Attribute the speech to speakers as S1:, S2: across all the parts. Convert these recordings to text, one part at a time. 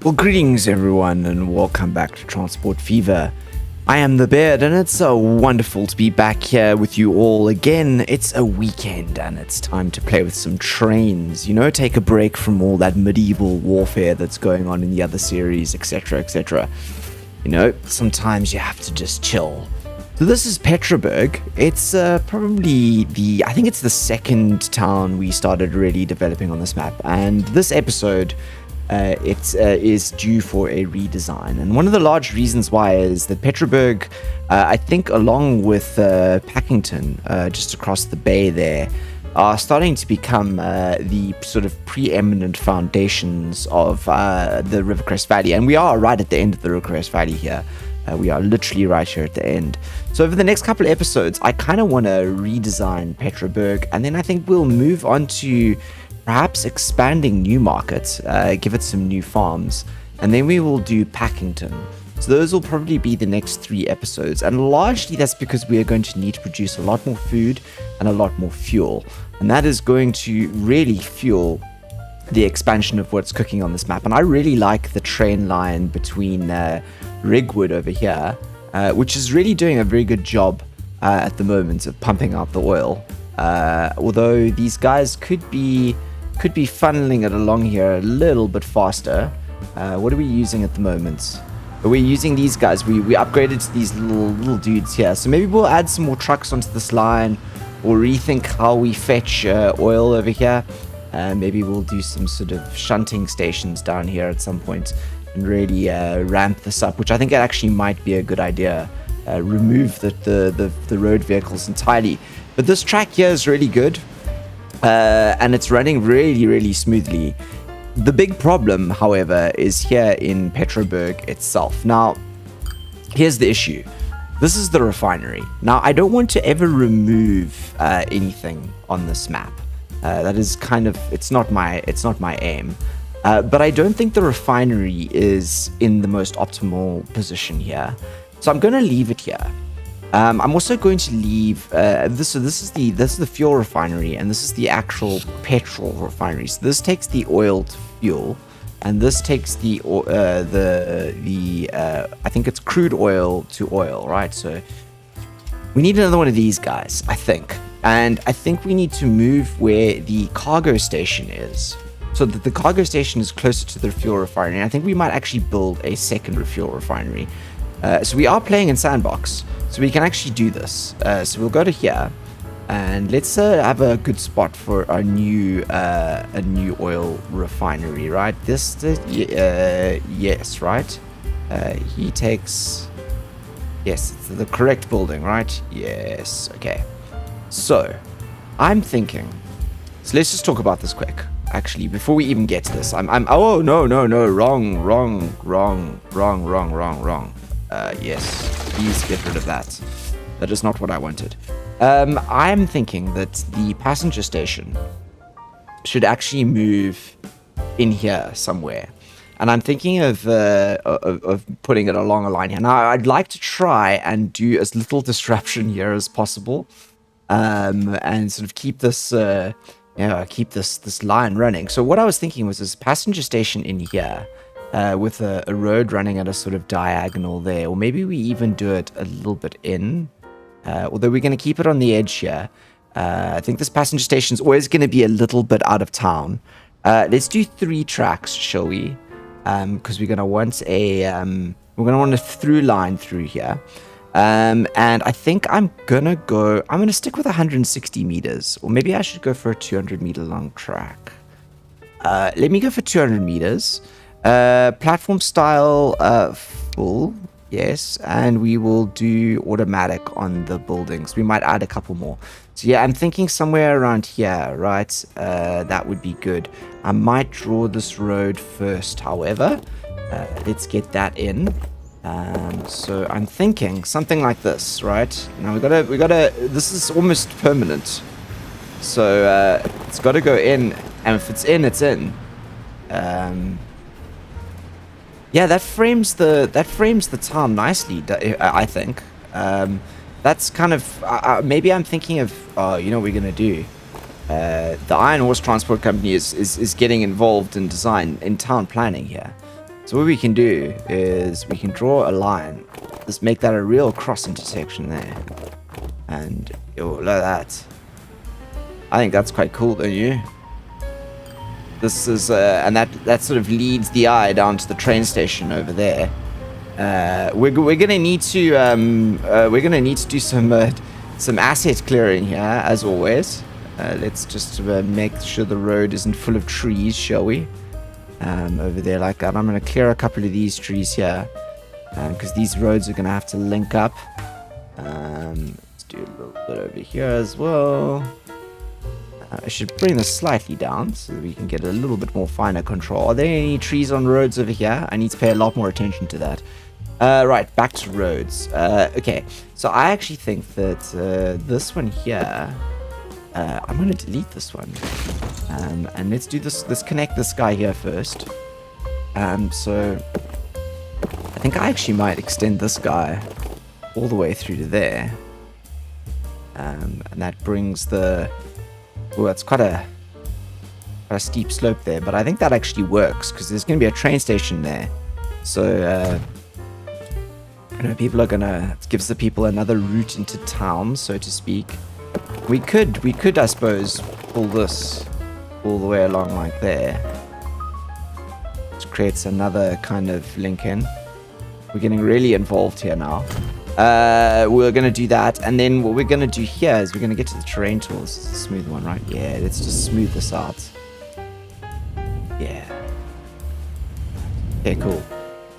S1: Well, greetings everyone, and welcome back to Transport Fever. I am the Beard, and it's so wonderful to be back here with you all again. It's a weekend, and it's time to play with some trains. You know, take a break from all that medieval warfare that's going on in the other series, etc., etc. You know, sometimes you have to just chill. So this is Petroburg. It's probably I think it's the second town we started really developing on this map, and this episode is due for a redesign. And one of the large reasons why is that Petroburg, I think along with Packington, just across the bay there, are starting to become the sort of preeminent foundations of the Rivercrest Valley. And we are right at the end of the Rivercrest Valley here. We are literally right here at the end. So over the next couple of episodes, I kind of want to redesign Petroburg, and then I think we'll move on to perhaps expanding new markets, give it some new farms, and then we will do Packington. So those will probably be the next 3 episodes, and largely that's because we are going to need to produce a lot more food and a lot more fuel, and that is going to really fuel the expansion of what's cooking on this map. And I really like the train line between Rigwood over here, which is really doing a very good job at the moment of pumping out the oil, although these guys could be funneling it along here a little bit faster. What are we using at the moment? We're using these guys. We upgraded to these little dudes here. So maybe we'll add some more trucks onto this line, or rethink how we fetch oil over here. Maybe we'll do some sort of shunting stations down here at some point and really ramp this up, which I think actually might be a good idea. Remove the road vehicles entirely. But this track here is really good. And it's running really, really smoothly. The big problem, however, is here in Petroburg itself. Now, here's the issue. This is the refinery. Now, I don't want to ever remove anything on this map. That is kind of, it's not my aim. But I don't think the refinery is in the most optimal position here. So I'm going to leave it here. I'm also going to leave this. So this is the fuel refinery, and this is the actual petrol refinery. So this takes the oil to fuel, and this takes the I think it's crude oil to oil, right? So we need another one of these guys, I think, and I think we need to move where the cargo station is, so that the cargo station is closer to the fuel refinery. And I think we might actually build a second fuel refinery. So we are playing in Sandbox, so we can actually do this. So we'll go to here, and let's have a good spot for a new oil refinery, right? Yes, right? He takes, yes, it's the correct building, right? Yes, okay. So I'm thinking, so let's just talk about this quick. Actually, before we even get to this, oh no, wrong. Yes, please get rid of that. That is not what I wanted. I'm thinking that the passenger station should actually move in here somewhere. And I'm thinking of putting it along a line here. Now, I'd like to try and do as little disruption here as possible, and sort of keep this this line running. So what I was thinking was this passenger station in here, with a road running at a sort of diagonal there, or maybe we even do it a little bit in, although we're going to keep it on the edge here. I think this passenger station is always going to be a little bit out of town. Let's do 3 tracks, shall we? Because we're going to want a through line through here. And I think I'm going to stick with 160 meters, or maybe I should go for a 200 meter long track. Let me go for 200 meters. Platform style full, yes, and we will do automatic on the buildings. We might add a couple more. So yeah, I'm thinking somewhere around here, right? That would be good. I might draw this road first, however. Let's get that in. So I'm thinking something like this, right? Now we gotta. This is almost permanent, so it's got to go in, and if it's in, it's in. Yeah, that frames the town nicely, I think. That's kind of maybe I'm thinking of you know what we're gonna do. The Iron Horse Transport Company is getting involved in design in town planning here. So what we can do is we can draw a line. Let's make that a real cross intersection there. And look at that. I think that's quite cool, don't you? This is and that sort of leads the eye down to the train station over there. We're gonna need to do some asset clearing here, as always. Let's just make sure the road isn't full of trees, shall we? Over there like that. I'm gonna clear a couple of these trees here, because these roads are gonna have to link up. Let's do a little bit over here as well. I should bring this slightly down so that we can get a little bit more finer control. Are there any trees on roads over here? I need to pay a lot more attention to that. Right, back to roads. Okay, so I actually think that this one here, I'm going to delete this one. And let's do this. Let's connect this guy here first. So I think I actually might extend this guy all the way through to there. And that brings the... Well, it's quite a steep slope there, but I think that actually works because there's going to be a train station there. So, people are going to... It gives the people another route into town, so to speak. We could, I suppose, pull this all the way along like there. Which creates another kind of link in. We're getting really involved here now. We're going to do that, and then what we're going to do here is we're going to get to the terrain tools. It's a smooth one, right? Yeah, let's just smooth this out. Yeah. Okay, cool.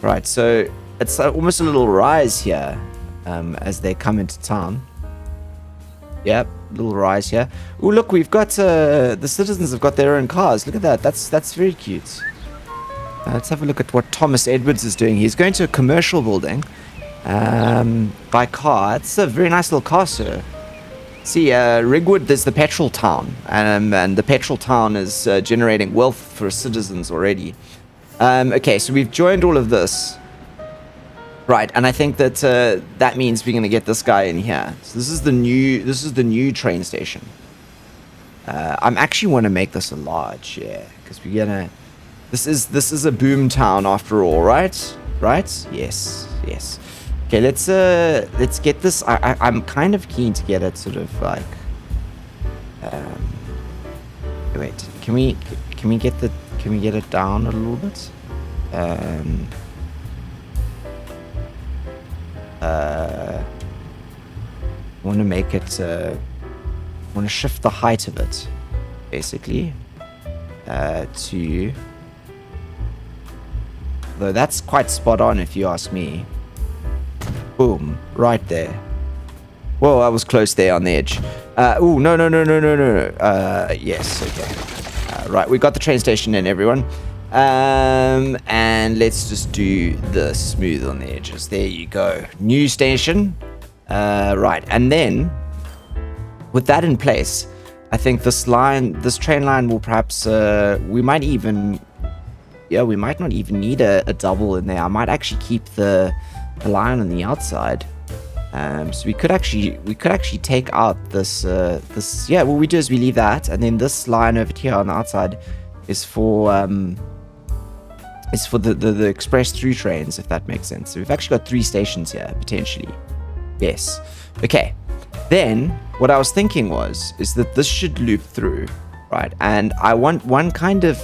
S1: Right, so it's almost a little rise here as they come into town. Yep, little rise here. Oh, look, we've got the citizens have got their own cars. Look at that. That's very cute. Let's have a look at what Thomas Edwards is doing. He's going to a commercial building by car. It's a very nice little car, sir. See, Rigwood, there's the petrol town, and the petrol town is generating wealth for citizens already. Okay, so we've joined all of this. Right, and I think that that means we're going to get this guy in here. So this is the new train station. I'm actually want to make this a large, yeah, because we're gonna. This is a boom town after all, right? Right? Yes. Okay, let's get this. I'm kind of keen to get it sort of like. Wait, can we get it down a little bit? Want to make it. Want to shift the height of it, basically, to. Though that's quite spot on if you ask me. Boom, right there. Whoa, I was close there on the edge. Oh, no. Yes, okay. Right, we got the train station in, everyone. And let's just do the smooth on the edges. There you go. New station. Right, and then with that in place, I think this train line will perhaps, we might not even need a double in there. I might actually keep the line on the outside. So we could actually take out this. Yeah, what we do is we leave that, and then this line over here on the outside is for the express through trains, if that makes sense. So we've actually got 3 stations here potentially. Yes. Okay. Then what I was thinking is that this should loop through, right? And I want one kind of.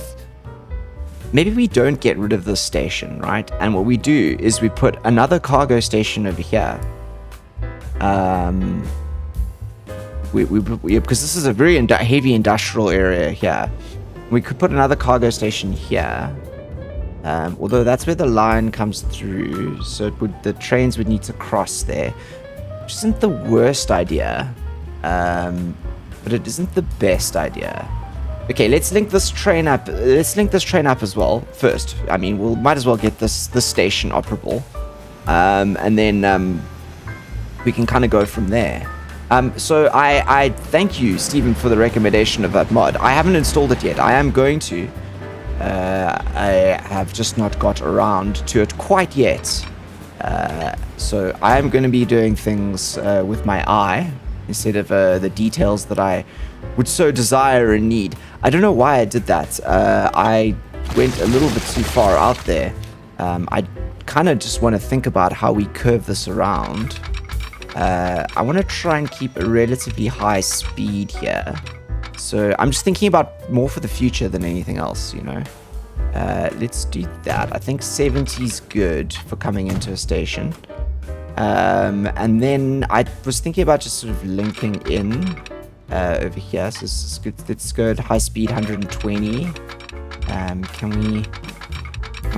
S1: Maybe we don't get rid of this station, right? And what we do is we put another cargo station over here. Because this is a very heavy industrial area here. We could put another cargo station here. Although that's where the line comes through, so the trains would need to cross there, which isn't the worst idea, but it isn't the best idea. Okay, let's link this train up. Let's link this train up as well first. I mean, we might as well get this station operable, and then we can kind of go from there. So I thank you, Stephen, for the recommendation of that mod. I haven't installed it yet. I am going to. I have just not got around to it quite yet. So I am going to be doing things with my eye instead of the details that I would so desire and need. I don't know why I did that. I went a little bit too far out there. I kind of just want to think about how we curve this around. I want to try and keep a relatively high speed here. So I'm just thinking about more for the future than anything else, you know. Let's do that. I think 70 is good for coming into a station. And then I was thinking about just sort of linking in over here. So let's go at high speed 120. Can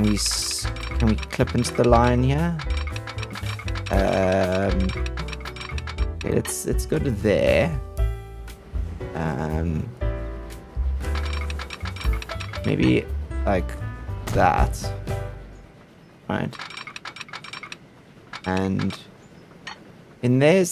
S1: we clip into the line here? Okay, let's go to there. Maybe like that, right? And in there,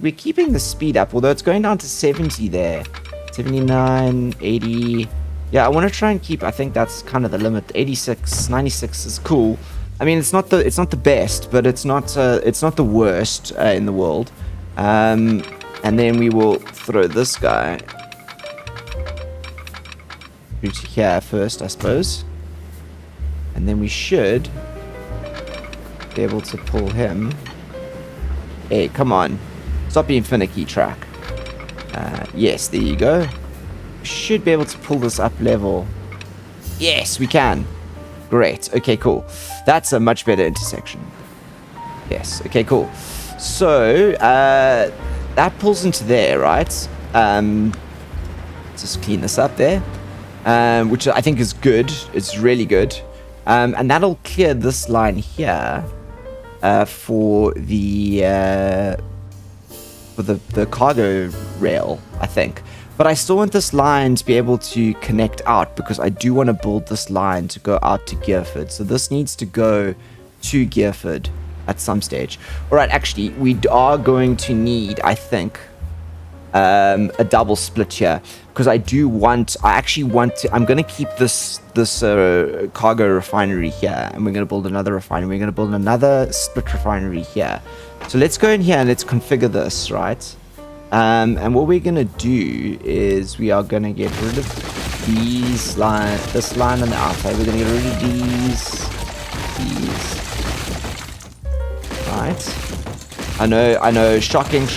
S1: we're keeping the speed up, although it's going down to 70 there, 79, 80. Yeah, I want to try and keep. I think that's kind of the limit. 86, 96 is cool. I mean, it's not the best, but it's not the worst in the world. And then we will throw this guy through to here first, I suppose. And then we should be able to pull him. Hey, come on. Stop being finicky, track. Yes, there you go. We should be able to pull this up level. Yes, we can. Great. Okay, cool. That's a much better intersection. Yes. Okay, cool. So, that pulls into there, right? Just clean this up there. Which I think is good. It's really good. And that'll clear this line here for the cargo rail, I think. But I still want this line to be able to connect out, because I do want to build this line to go out to Gearford. So this needs to go to Gearford at some stage. All right, actually, we are going to need, I think, a double split here, because I'm going to keep this cargo refinery here, and we're going to build another refinery. We're going to build another split refinery here. So let's go in here and let's configure this, right? And what we're going to do is we are going to get rid of this line on the outside. We're going to get rid of these. Right. I know, shocking.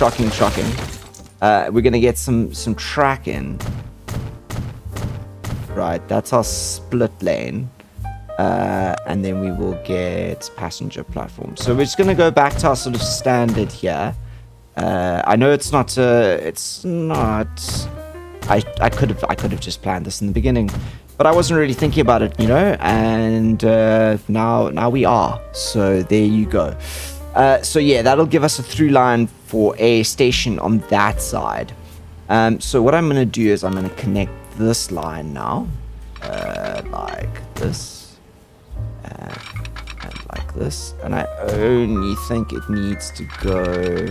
S1: We're going to get some track in. Right, that's our split lane. And then we will get passenger platform. So we're just going to go back to our sort of standard here. I know it's not. I could have just planned this in the beginning, but I wasn't really thinking about it, you know. And now we are. So there you go. So yeah, that'll give us a through line for a station on that side. So what I'm gonna do is I'm gonna connect this line now, like this, and like this, and I only think it needs to go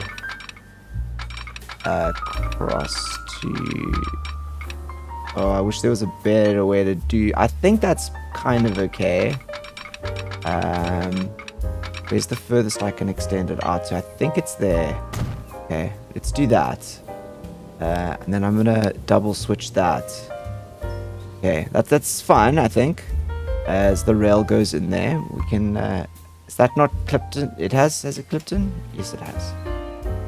S1: across to. Oh, I wish there was a better way to do. I think that's kind of okay. Where's the furthest I can extend it out to? I think it's there. Okay, let's do that. And then I'm gonna double switch that. Okay, that's fine, I think. As the rail goes in there, we can. Is that not clipped in? Has it clipped in? Yes, it has.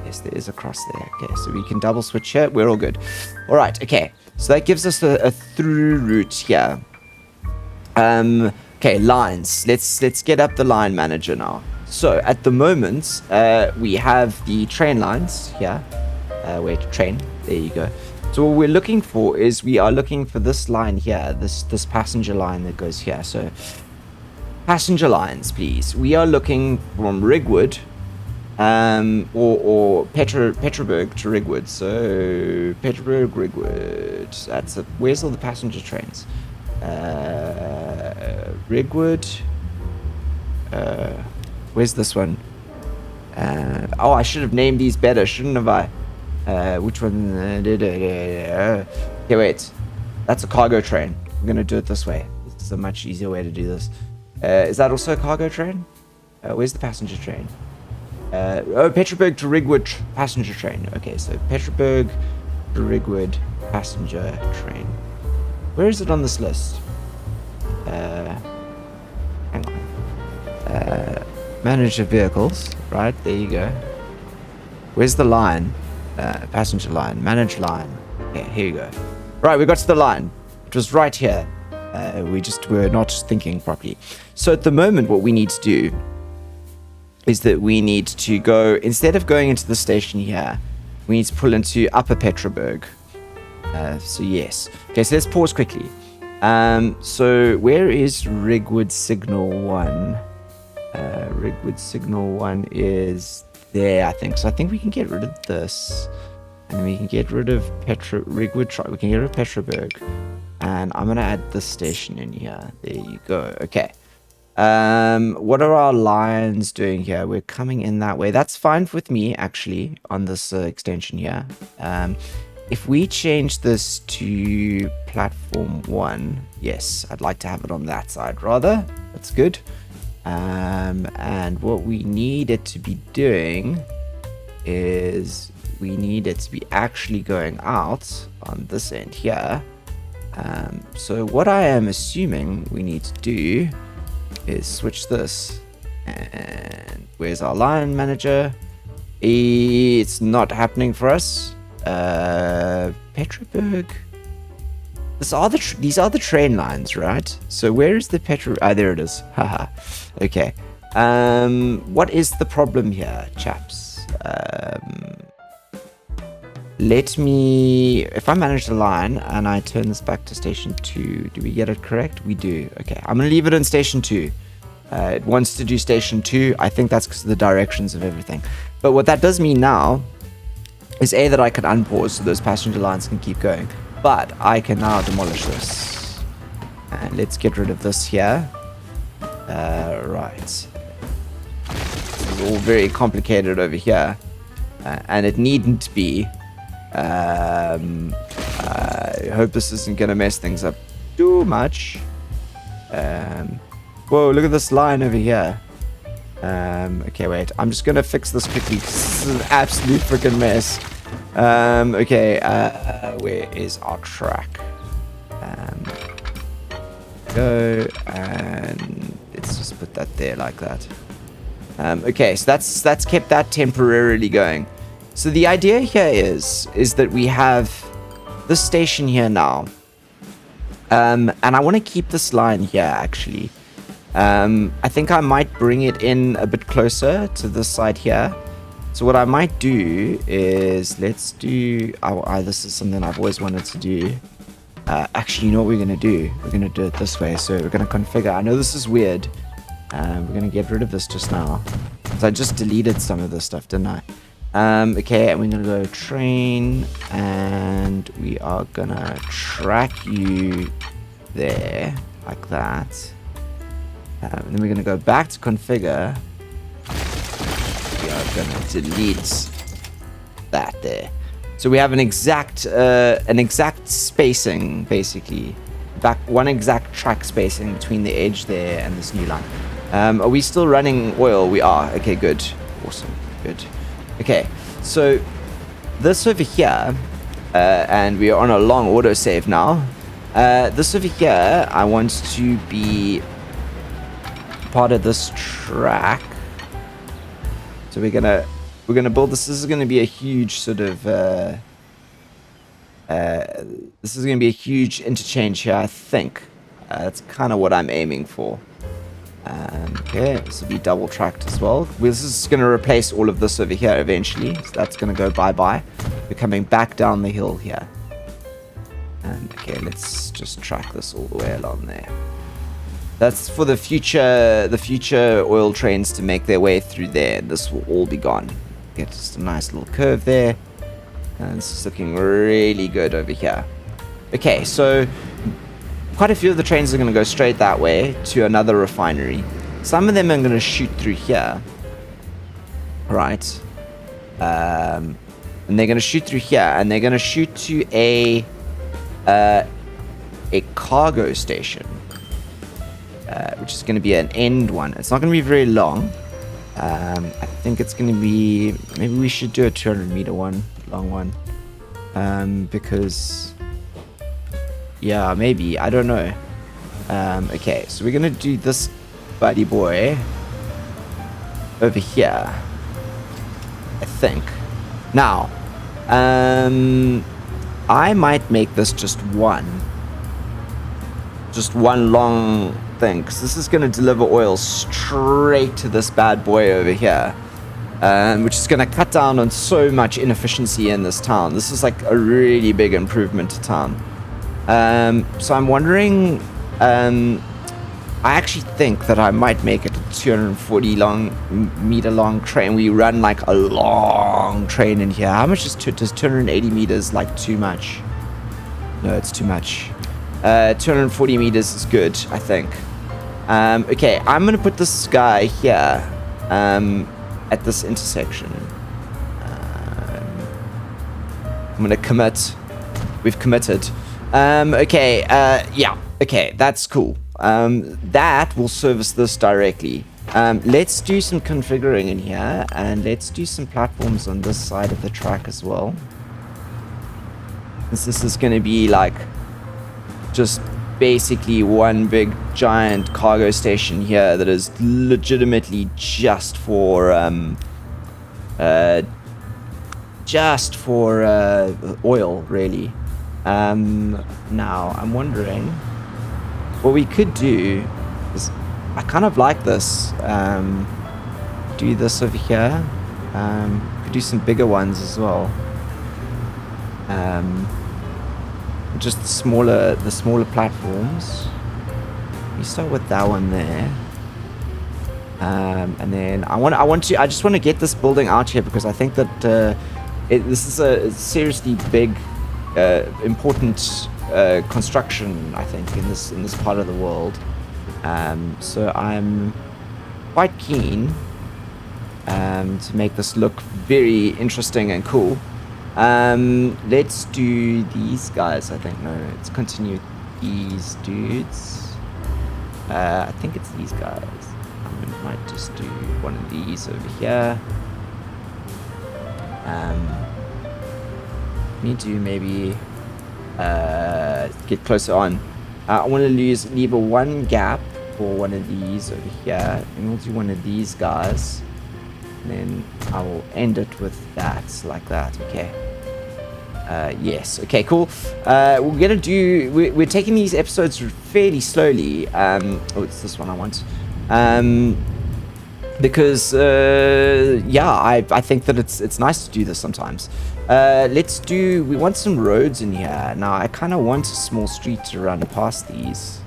S1: Yes, there is a cross there. Okay, so we can double switch here. We're all good. All right. Okay, so that gives us a through route here. Okay, lines. Let's get up the line manager now. So at the moment, we have the train lines here. Wait, train. There you go. So what we're looking for is we are looking for this line here, this passenger line that goes here. So passenger lines, please. We are looking from Rigwood, or Petroburg to Rigwood. So Petroburg, Rigwood. That's it. Where's all the passenger trains? Rigwood. Where's this one? Oh, I should have named these better, shouldn't have I? Which one? Okay, wait. That's a cargo train. I'm gonna do it this way. This is a much easier way to do this. Is that also a cargo train? Where's the passenger train? Oh, Petroburg to Rigwood passenger train. Okay, so Petroburg to Rigwood passenger train. Where is it on this list? manage the vehicles. Right, there you go. Where's the line? Passenger line. Manage line. Okay, here you go. Right, we got to the line. It was right here. We just were not thinking properly. So at the moment, what we need to do is that we need to go, instead of going into the station here, we need to pull into Upper Petroburg. So yes. Okay, so let's pause quickly. So where is Rigwood Signal 1? Rigwood Signal 1 is there, I think. So I think we can get rid of this. And we can get rid of Rigwood. We can get rid of Petroburg. And I'm going to add this station in here. There you go. Okay. What are our lines doing here? We're coming in that way. That's fine with me, actually, on this extension here. If we change this to platform 1, yes, I'd like to have it on that side rather. That's good. And what we need it to be doing is we need it to be actually going out on this end here. So what I am assuming we need to do is switch this. And where's our line manager? It's not happening for us. Petroburg. These are the train lines, right? So where is the there it is. Haha. Okay. What is the problem here, chaps? If I manage the line and I turn this back to station 2, do we get it correct? We do. Okay, I'm going to leave it in station 2. It wants to do station 2. I think that's because of the directions of everything. But what that does mean now is A, that I can unpause so those passenger lines can keep going. But I can now demolish this. And let's get rid of this here. Right. This is all very complicated over here. And it needn't be. I hope this isn't going to mess things up too much. Whoa, look at this line over here. Okay, wait. I'm just going to fix this quickly. This is an absolute freaking mess. Okay, where is our track? Go, and let's just put that there like that. Okay, so that's kept that temporarily going. So the idea here is that we have this station here now. And I want to keep this line here, actually. I think I might bring it in a bit closer to this side here. So what I might do is, let's do... this is something I've always wanted to do. Actually, you know what we're going to do? We're going to do it this way. So we're going to configure. I know this is weird. We're going to get rid of this just now. So I just deleted some of this stuff, didn't I? Okay, and we're going to go train. And we are going to track you there. Like that. And then we're going to go back to configure. We are going to delete that there. So we have an exact spacing, basically. One exact track spacing between the edge there and this new line. Are we still running oil? We are. Okay, good. Awesome. Good. Okay, so this over here, and we are on a long autosave now. This over here, I want to be part of this track. So we're gonna build this. This is gonna be a huge sort of this is gonna be a huge interchange here, I think. That's kind of what I'm aiming for. Okay, this will be double tracked as well. This is going to replace all of this over here eventually. So that's going to go bye-bye. We're coming back down the hill here. Okay, let's just track this all the way along there. That's for the future oil trains to make their way through there. This will all be gone. Get just a nice little curve there. And this is looking really good over here. Okay, so quite a few of the trains are going to go straight that way to another refinery. Some of them are going to shoot through here. Right. And they're going to shoot through here. And they're going to shoot to a cargo station. Which is going to be an end one. It's not going to be very long. I think it's going to be... Maybe we should do a 200-meter one. Long one. Because... Yeah, maybe. I don't know. Okay, so we're going to do this buddy boy. over here, I think. Now, I might make this just one long thing, because this is going to deliver oil straight to this bad boy over here, which is going to cut down on so much inefficiency in this town. This is like a really big improvement to town. So I'm wondering, I actually think that I might make it a 240 meter long train. We run like a long train in here. How much does 280 meters like too much? No, it's too much. 240 meters is good, I think. Okay, I'm gonna put this guy here, at this intersection. I'm gonna commit. We've committed. Okay, yeah, okay, that's cool. That will service this directly. Let's do some configuring in here, and let's do some platforms on this side of the track as well. This is going to be like just basically one big giant cargo station here that is legitimately just for oil, really. Now I'm wondering what we could do is, I kind of like this. Do this over here. Could do some bigger ones as well. Just the smaller platforms. We start with that one there. And then I just want to get this building out here, because I think that this is a seriously big, important construction, I think, in this part of the world. So I'm quite keen to make this look very interesting and cool. Let's do these guys. I think, no, let's continue with these dudes. I think it's these guys. I might just do one of these over here. Me do maybe get closer on. I want to leave one gap for one of these over here, and we'll do one of these guys, and then I will end it with that, like that. Okay. Yes. Okay. Cool. We're taking these episodes fairly slowly. Oh, it's this one I want. Because yeah, I think that it's nice to do this sometimes. We want some roads in here. Now I kind of want a small street to run past these.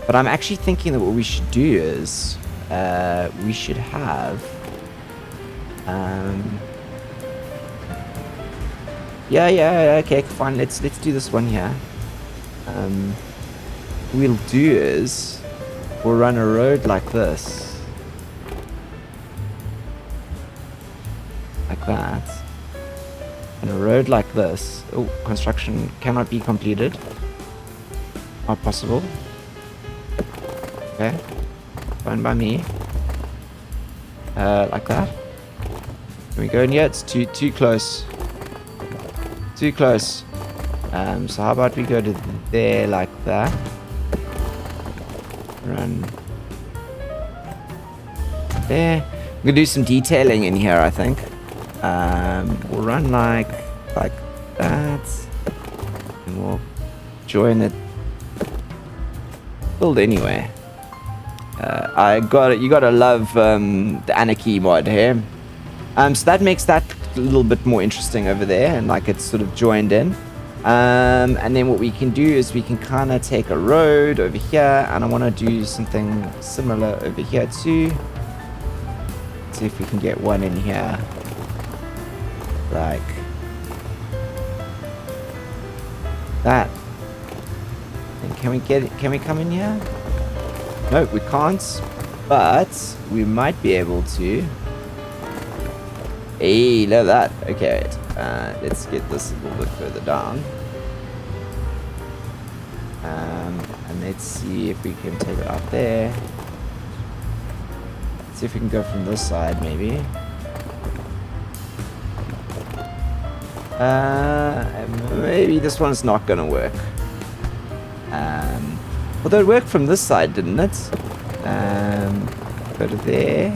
S1: But I'm actually thinking that what we should do is we should have yeah, okay, fine, let's do this one here. What we'll do is we'll run a road like this, like that, and a road like this. Oh, construction cannot be completed, not possible. Okay, fine by me. Like that. Can we go in here? It's too close. Too close. So how about we go to there like that. Run there. I'm gonna do some detailing in here, I think. We'll run like that, and we'll join it. Build anyway. You gotta love the Anarchy mod here. So that makes that a little bit more interesting over there, and like it's sort of joined in. And then what we can do is we can kind of take a road over here, and I want to do something similar over here too. Let's see if we can get one in here, like that. And can we come in here? No, we can't, but we might be able to. Hey, look at that. Okay, let's get this a little bit further down. And let's see if we can take it up there. Let's see if we can go from this side, maybe. Maybe this one's not gonna work. Although it worked from this side, didn't it? go to there.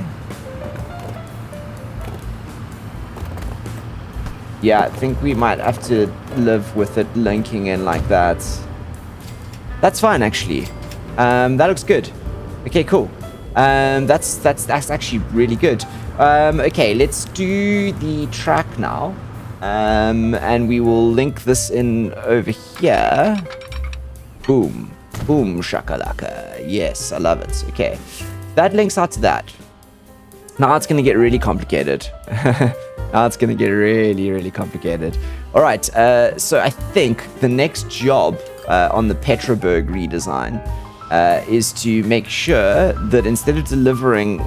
S1: Yeah, I think we might have to live with it linking in like that. That's fine, actually. That looks good. Okay, cool. That's actually really good. Okay, let's do the track now. And we will link this in over here. Boom. Boom shakalaka. Yes, I love it. Okay. That links out to that. Now it's going to get really complicated. Now it's going to get really, really complicated. All right. So I think the next job on the Petroburg redesign is to make sure that instead of delivering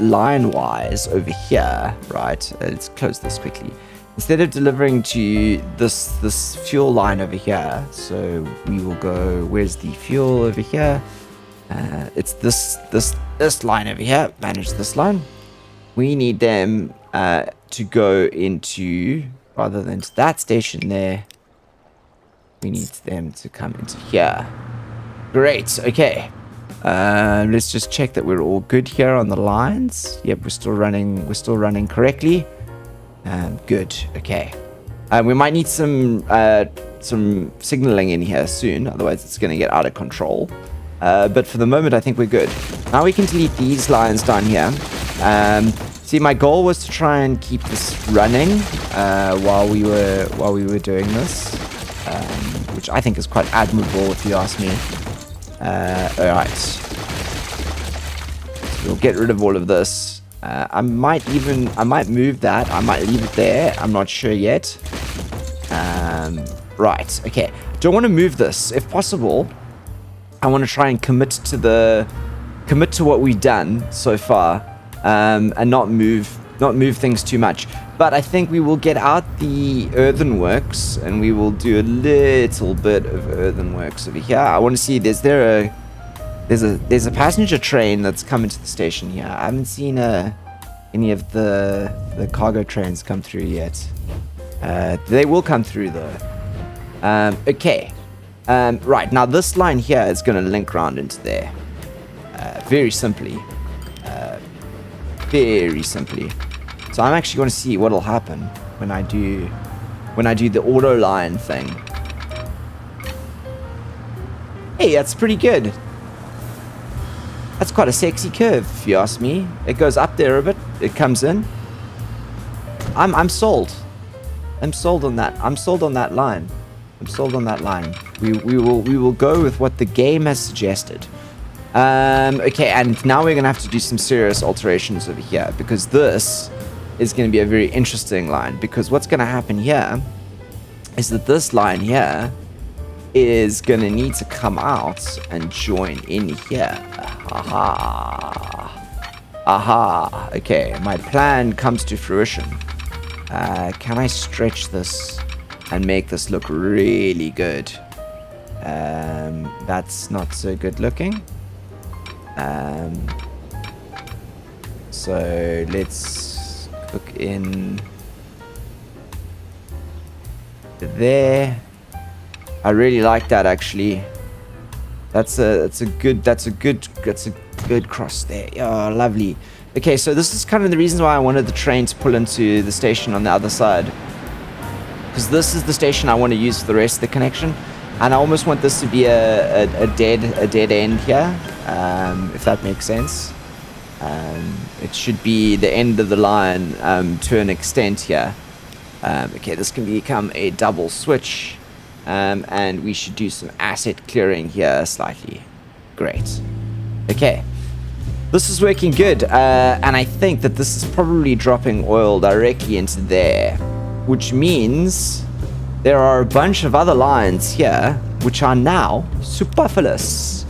S1: line-wise over here, right? Let's close this quickly. Instead of delivering to this fuel line over here, so we will go, where's the fuel over here? It's this line over here. Manage this line. We need them to go into, rather than to that station there, we need them to come into here. Great. Okay. Let's just check that we're all good here on the lines. Yep, we're still running correctly. Good. Okay. We might need some signaling in here soon, otherwise it's going to get out of control. But for the moment, I think we're good. Now we can delete these lines down here. See, my goal was to try and keep this running while we were doing this, which I think is quite admirable, if you ask me. All right. So we'll get rid of all of this. I might move that. I might leave it there. I'm not sure yet. Right. Okay. Don't want to move this. If possible, I want to try and commit to what we've done so far, and not move things too much. But I think we will get out the earthworks and we will do a little bit of earthworks over here. I want to see, there's a passenger train that's coming to the station here. I haven't seen any of the cargo trains come through yet. They will come through though. Okay. Right, now this line here is going to link round into there. Very simply. Very simply. So I'm actually going to see what will happen when I do the auto line thing. Hey, that's pretty good. That's quite a sexy curve, if you ask me. It goes up there a bit. It comes in. I'm sold. I'm sold on that. I'm sold on that line. I'm sold on that line. We will go with what the game has suggested. Okay, and now we're gonna have to do some serious alterations over here, because this is going to be a very interesting line. Because what's going to happen here is that this line here is going to need to come out and join in here. Aha. Aha. Okay, my plan comes to fruition. Can I stretch this and make this look really good? That's not so good looking. So let's hook in there. I really like that, actually. That's a good cross there. Oh, lovely. Okay, so this is kind of the reason why I wanted the train to pull into the station on the other side, because this is the station I want to use for the rest of the connection, and I almost want this to be a dead end here, if that makes sense. It should be the end of the line to an extent here. Okay, this can become a double switch, and we should do some asset clearing here slightly. Great. Okay, this is working good, and I think that this is probably dropping oil directly into there, which means there are a bunch of other lines here which are now superfluous.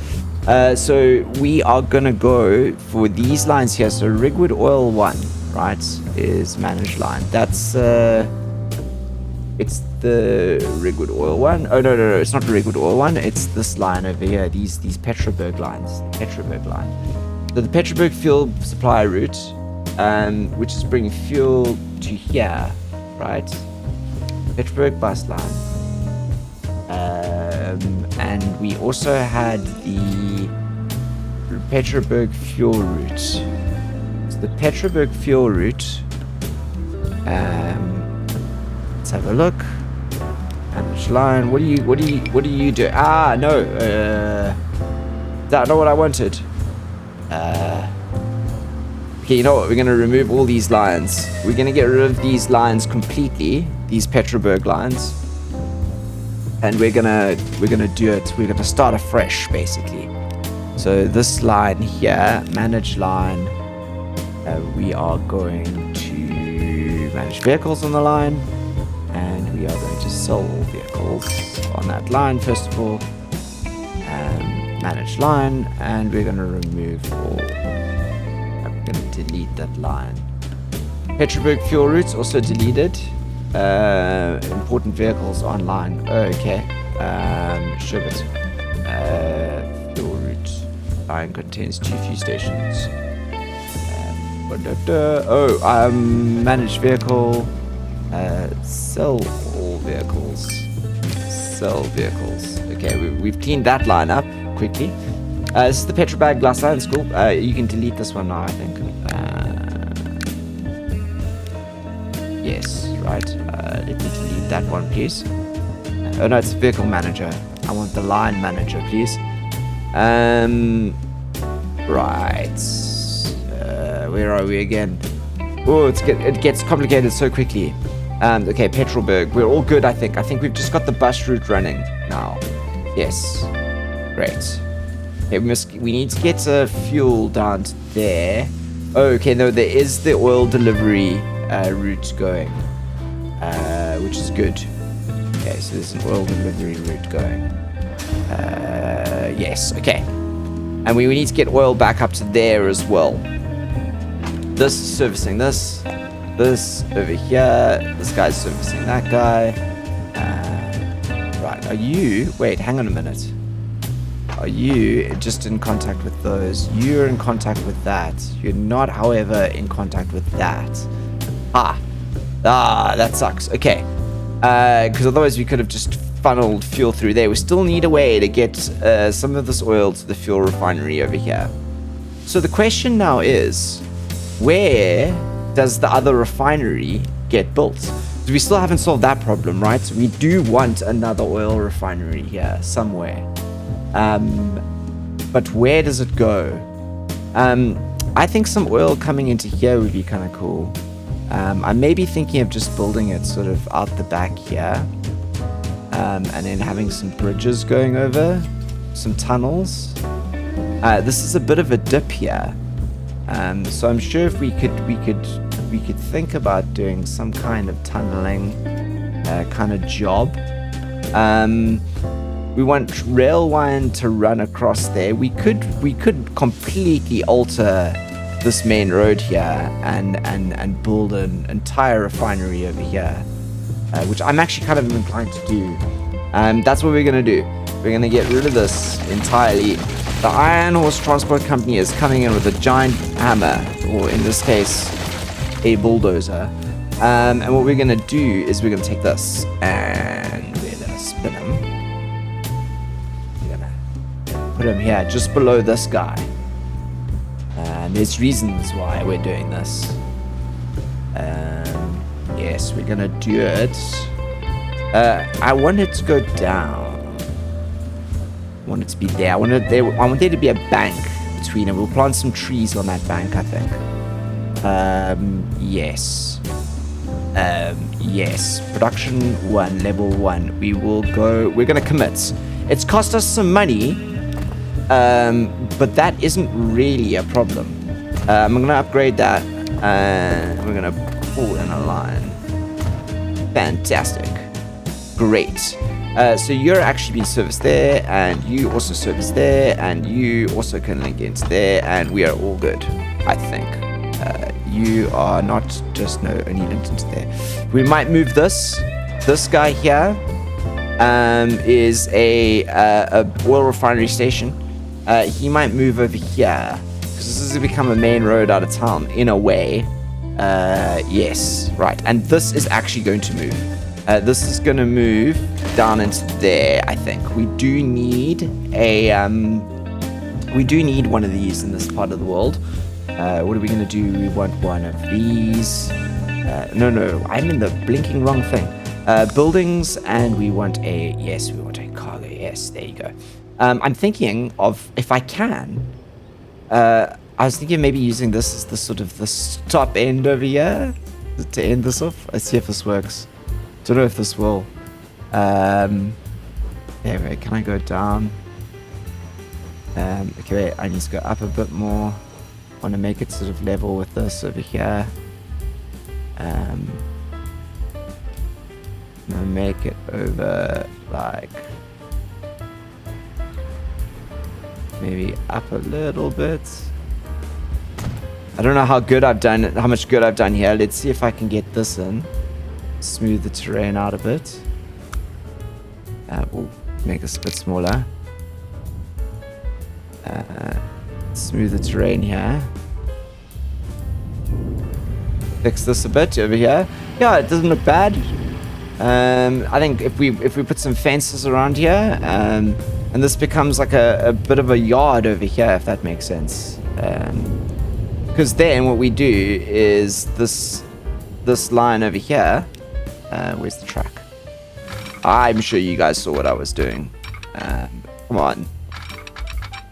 S1: So we are gonna go for these lines here. So Rigwood Oil 1, right, is managed line. That's it's the Rigwood Oil 1. Oh no, it's not the Rigwood Oil 1. It's this line over here. These Petroburg lines. Petroburg line. So the Petroburg fuel supply route, which is bringing fuel to here, right? Petroburg bus line. And we also had the Petroburg fuel route. So the Petroburg fuel route. Let's have a look. Manage line. What do you do? Ah, no. That's not what I wanted. Okay, you know what? We're gonna remove all these lines. We're gonna get rid of these lines completely. These Petroburg lines. And we're gonna do it. We're gonna start afresh, basically. So this line here, manage line. We are going to manage vehicles on the line, and we are going to sell all vehicles on that line first of all. Manage line, and we're going to remove all. I'm going to delete that line. Petroburg fuel routes also deleted. Important vehicles online. Okay. Sure, but fuel route line contains 2 fuel stations. Manage vehicle. Sell all vehicles. Sell vehicles. Okay, we've cleaned that line up quickly. This is the Petroburg glass line. Cool. You can delete this one now, I think. Yes, right. Let me delete that one, please. Oh no, it's vehicle manager. I want the line manager, please. Right. Where are we again? Oh, it gets complicated so quickly. Okay, Petroburg. We're all good, I think. I think we've just got the bus route running now. Yes. Great. Okay, we need to get fuel down to there. Oh, okay, no, there is the oil delivery route going, which is good. Okay, so there's an oil delivery route going. Yes, okay. And we need to get oil back up to there as well. This is servicing this. This over here. This guy's servicing that guy. Right, are you... Wait, hang on a minute. Are you just in contact with those? You're in contact with that. You're not, however, in contact with that. That sucks. Okay. Because otherwise we could have just funneled fuel through there. We still need a way to get some of this oil to the fuel refinery over here. So the question now is, where does the other refinery get built? So we still haven't solved that problem, right? So we do want another oil refinery here somewhere. But where does it go? I think some oil coming into here would be kind of cool. I may be thinking of just building it sort of out the back here. And then having some bridges going over, some tunnels. This is a bit of a dip here. So I'm sure if we could think about doing some kind of tunneling kind of job. We want rail line to run across there. We could completely alter this main road here and build an entire refinery over here, which I'm actually kind of inclined to do. That's what we're gonna do. We're gonna get rid of this entirely. The Iron Horse Transport Company is coming in with a giant hammer, or in this case, a bulldozer. And what we're gonna do is we're gonna take this and we're gonna spin him. We're gonna put him here, just below this guy. And there's reasons why we're doing this. Yes, we're gonna do it. I want it to go down. I want it to be there. I want there to be a bank between them. We'll plant some trees on that bank, I think. Yes. Yes. Production 1, level 1. We're gonna commit. It's cost us some money, but that isn't really a problem. I'm gonna upgrade that, and we're gonna pull in a line. Fantastic. Great. So you're actually being serviced there, and you also service there, and you also can link into there, and we are all good, I think. You are not just only linked into there. We might move this. This guy here is a oil refinery station. He might move over here because this has become a main road out of town in a way. Yes, right. And this is actually going to move. This is going to move down into there, I think. We do need a We do need one of these in this part of the world. What are we going to do? We want one of these. No, I'm in the blinking wrong thing. Buildings, and we want a cargo. Yes, there you go. I'm thinking of, if I can, I was thinking of maybe using this as the sort of the top end over here to end this off. Let's see if this works. Don't know if this will. Anyway, can I go down? Okay, wait, I need to go up a bit more. Want to make it sort of level with this over here. I'm gonna make it over like maybe up a little bit. I don't know how good I've done it, how much good I've done here. Let's see if I can get this in. Smooth the terrain out a bit. We'll make this a bit smaller. Smooth the terrain here. Fix this a bit over here. Yeah, it doesn't look bad. I think if we put some fences around here, and this becomes like a bit of a yard over here, if that makes sense. Because then what we do is this line over here. Where's the track? I'm sure you guys saw what I was doing. Come on.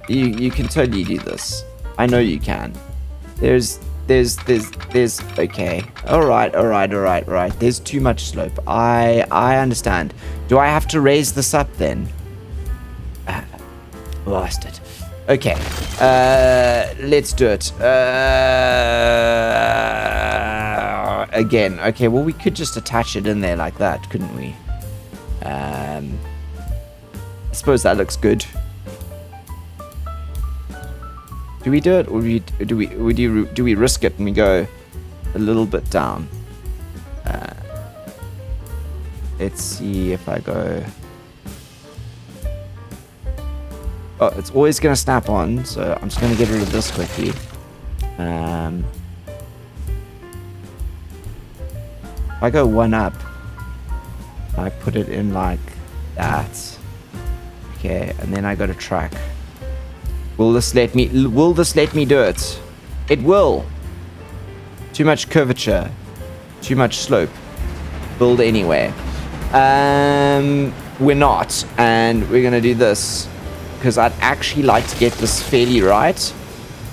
S1: You can totally do this. I know you can. There's okay. Alright. There's too much slope. I understand. Do I have to raise this up then? Lost it. Okay. Let's do it. Again. Okay, well we could just attach it in there like that, couldn't we? I suppose that looks good. Do we do it, or do we risk it and we go a little bit down? Let's see if I go. Oh, it's always gonna snap on, so I'm just gonna get rid of this quickly. If I go one up, I put it in like that. Okay, and then I go to track. Will this let me do it? It will. Too much curvature. Too much slope. Build anyway. We're not, and we're gonna do this because I'd actually like to get this fairly right.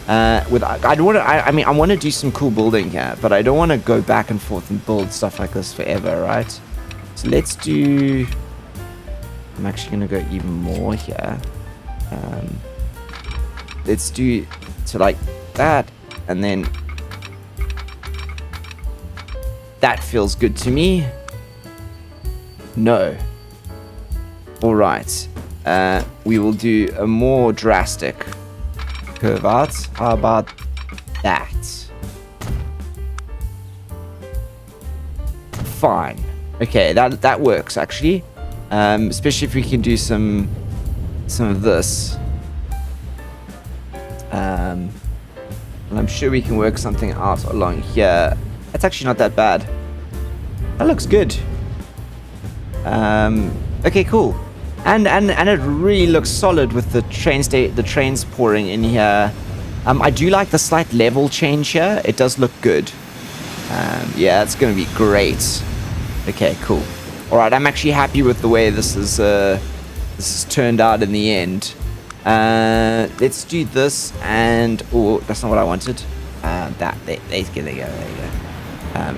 S1: I want to do some cool building here, but I don't want to go back and forth and build stuff like this forever, right? So let's do. I'm actually gonna go even more here. Let's do to like that, and then that feels good to me. No. All right. We will do a more drastic curve out. How about that? Fine. Okay, that works actually. Especially if we can do some of this. And I'm sure we can work something out along here. That's actually not that bad. That looks good. Okay, cool. And it really looks solid with the trains pouring in here. I do like the slight level change here. It does look good. Yeah, it's gonna be great. Okay, cool. All right, I'm actually happy with the way this is turned out in the end. Let's do this, and oh, that's not what I wanted. There you go.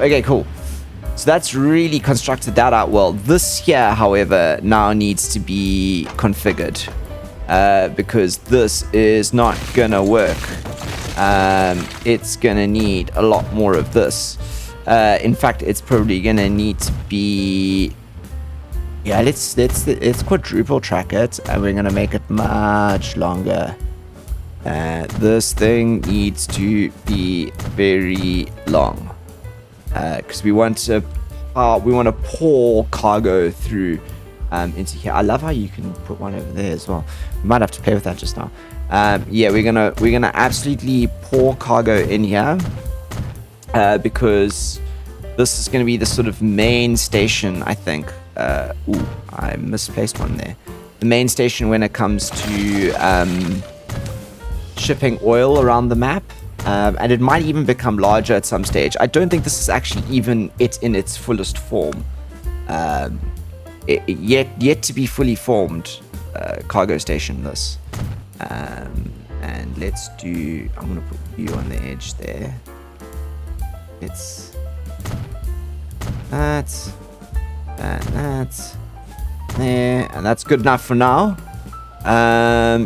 S1: Okay, cool. So that's really constructed that out well. This here, however, now needs to be configured because this is not gonna work. It's gonna need a lot more of this. In fact, it's probably gonna need to be. Yeah, let's quadruple track it, and we're gonna make it much longer. This thing needs to be very long. Because we want to pour cargo through into here. I love how you can put one over there as well. We might have to play with that just now. Yeah, we're gonna absolutely pour cargo in here because this is gonna be the sort of main station, I think. Ooh, I misplaced one there. The main station when it comes to shipping oil around the map. And it might even become larger at some stage. I don't think this is actually even it in its fullest form. Yet to be fully formed cargo station, this. And let's do... I'm going to put you on the edge there. It's... That's... And that's... There. And that's good enough for now.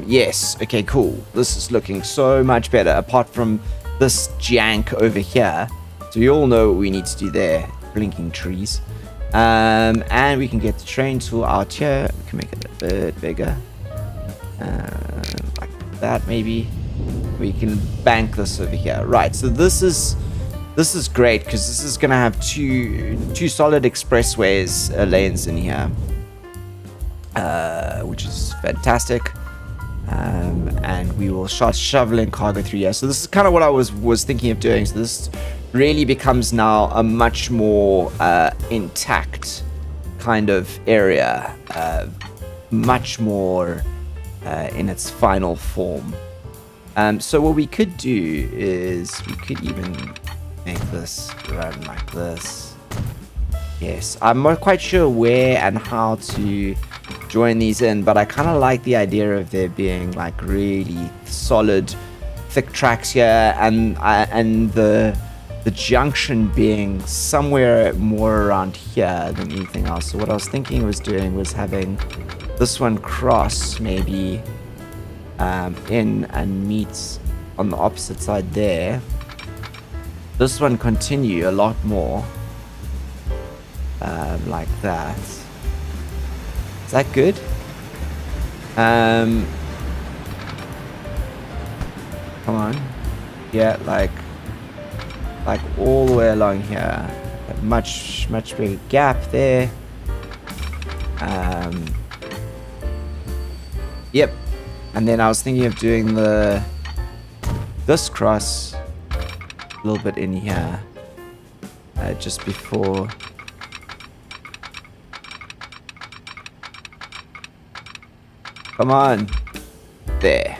S1: Yes. Okay, cool. This is looking so much better, apart from this jank over here. So you all know what we need to do there. Blinking trees. And we can get the train tool out here. We can make it a bit bigger. Like that, maybe. We can bank this over here. Right, so this is great, because this is going to have two solid expressways lanes in here. Which is fantastic. And we will start shoveling cargo through here. So this is kind of what I was thinking of doing. So this really becomes now a much more intact kind of area. Much more in its final form. So what we could do is we could even make this run like this. Yes, I'm not quite sure where and how to join these in, but I kind of like the idea of there being like really solid, thick tracks here, and the junction being somewhere more around here than anything else. So what I was thinking was doing was having this one cross maybe in and meet on the opposite side there. This one continue a lot more like that. Is that good? Come on. Yeah, like all the way along here. A much bigger gap there. Yep. And then I was thinking of doing this cross a little bit in here. Just before. Come on. There.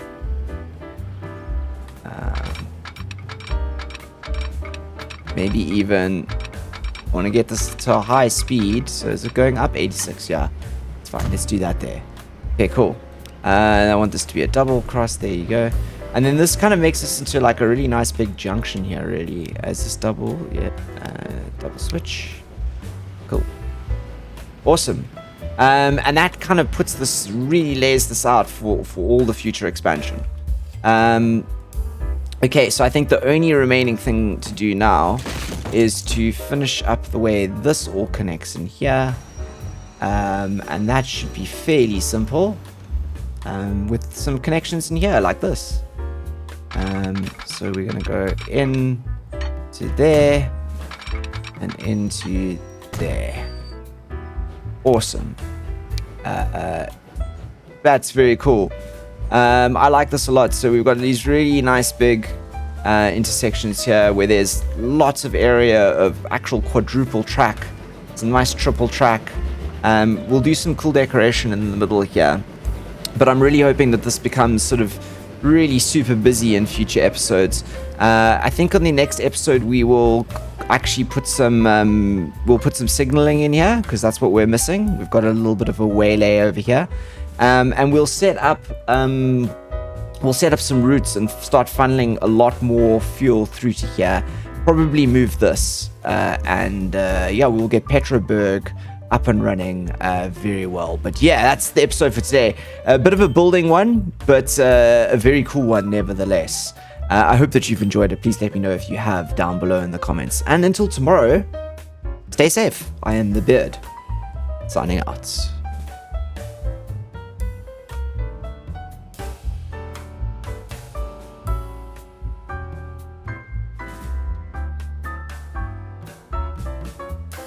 S1: Maybe even want to get this to a high speed. So is it going up? 86, yeah. It's fine. Let's do that there. Okay, cool. And I want this to be a double cross. There you go. And then this kind of makes this into like a really nice big junction here, really. As this double, yeah. Double switch. Cool. Awesome. And that kind of puts this, really lays this out for all the future expansion. Okay, so I think the only remaining thing to do now is to finish up the way this all connects in here. And that should be fairly simple. With some connections in here like this. So we're going to go in to there and into there. Awesome. That's very cool. I like this a lot. So we've got these really nice big intersections here where there's lots of area of actual quadruple track. It's a nice triple track. We'll do some cool decoration in the middle here. But I'm really hoping that this becomes sort of really super busy in future episodes. I think on the next episode we will actually put some signaling in here, because that's what we're missing. We've got a little bit of a waylay over here, and we'll set up some routes and start funneling a lot more fuel through to here. Probably move this, and yeah, we'll get Petroburg up and running very well. But yeah, that's the episode for today. A bit of a building one, but a very cool one nevertheless. I hope that you've enjoyed it. Please let me know if you have down below in the comments. And until tomorrow, stay safe. I am the Beard, signing out.